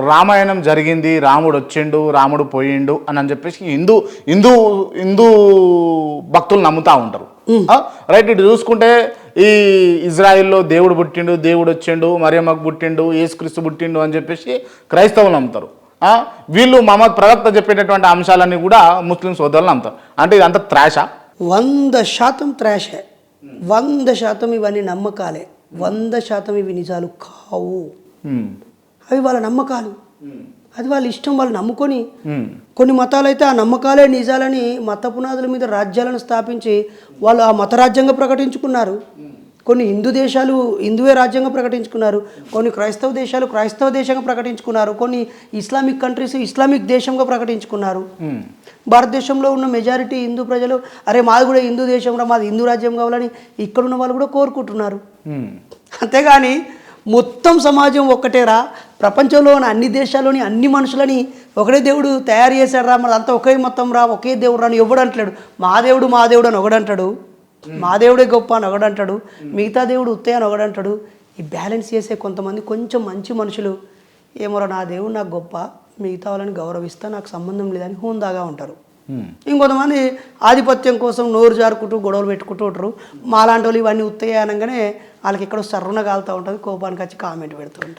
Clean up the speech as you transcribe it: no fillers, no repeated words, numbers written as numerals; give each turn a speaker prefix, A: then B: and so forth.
A: రామాయణం జరిగింది, రాముడు వచ్చిండు, రాముడు పోయిండు అని చెప్పేసి హిందూ హిందూ హిందూ భక్తులు నమ్ముతూ ఉంటారు. రైట్. ఇటు చూసుకుంటే ఈ ఇజ్రాయిల్లో దేవుడు పుట్టిండు, దేవుడు వచ్చిండు, మరియమ్మకు పుట్టిండు, యేసుక్రీస్తు పుట్టిండు అని చెప్పేసి క్రైస్తవులు నమ్ముతారు. వీళ్ళు మహమ్మద్ ప్రవక్త చెప్పేటటువంటి అంశాలన్నీ కూడా ముస్లిం సోదరులు నమ్ముతారు. అంటే ఇదంతా త్రాషా?
B: 100% త్రాషే. 100% ఇవన్నీ నమ్మకాలే. 100% ఇవి నిజాలు కావు. అవి వాళ్ళ నమ్మకాలు, అది వాళ్ళ ఇష్టం. వాళ్ళు నమ్ముకొని కొన్ని మతాలు అయితే ఆ నమ్మకాలే నిజాలని మత పునాదుల మీద రాజ్యాలను స్థాపించి వాళ్ళు ఆ మత రాజ్యంగా ప్రకటించుకున్నారు. కొన్ని హిందూ దేశాలు హిందువే రాజ్యంగా ప్రకటించుకున్నారు, కొన్ని క్రైస్తవ దేశాలు క్రైస్తవ దేశంగా ప్రకటించుకున్నారు, కొన్ని ఇస్లామిక్ కంట్రీస్ ఇస్లామిక్ దేశంగా ప్రకటించుకున్నారు. భారతదేశంలో ఉన్న మెజారిటీ హిందూ ప్రజలు అరే మాది కూడా హిందూ దేశంలో, మాది హిందూ రాజ్యం కావాలని ఇక్కడున్న వాళ్ళు కూడా కోరుకుంటున్నారు. అంతేగాని మొత్తం సమాజం ఒక్కటేరా, ప్రపంచంలో ఉన్న అన్ని దేశాల్లోని అన్ని మనుషులని ఒకటే దేవుడు తయారు చేశాడు రా, మరి అంతా ఒకే మొత్తం రా, ఒకే దేవుడు రా అని ఎవడు అంటలేడు. మా దేవుడు అని ఒకడంటాడు, మా దేవుడే గొప్ప అని ఒకడంటాడు, మిగతా దేవుడు ఉత్తే అని ఒకడంటాడు. ఈ బ్యాలెన్స్ చేసే కొంతమంది కొంచెం మంచి మనుషులు ఏమోరా నా దేవుడు నాకు గొప్ప, మిగతా వాళ్ళని గౌరవిస్తా, నాకు సంబంధం లేదని హోందాగా ఉంటారు. ఇంకొంతమంది ఆధిపత్యం కోసం నోరు జారుకుంటూ గొడవలు పెట్టుకుంటూ ఉంటారు. మాలాంటి వాళ్ళు ఇవన్నీ ఉత్తయ్య అనగానే వాళ్ళకి ఎక్కడో సర్రున కాలుతూ ఉంటుంది, కోపానికి వచ్చి కామెంట్ పెడుతూ ఉంటారు.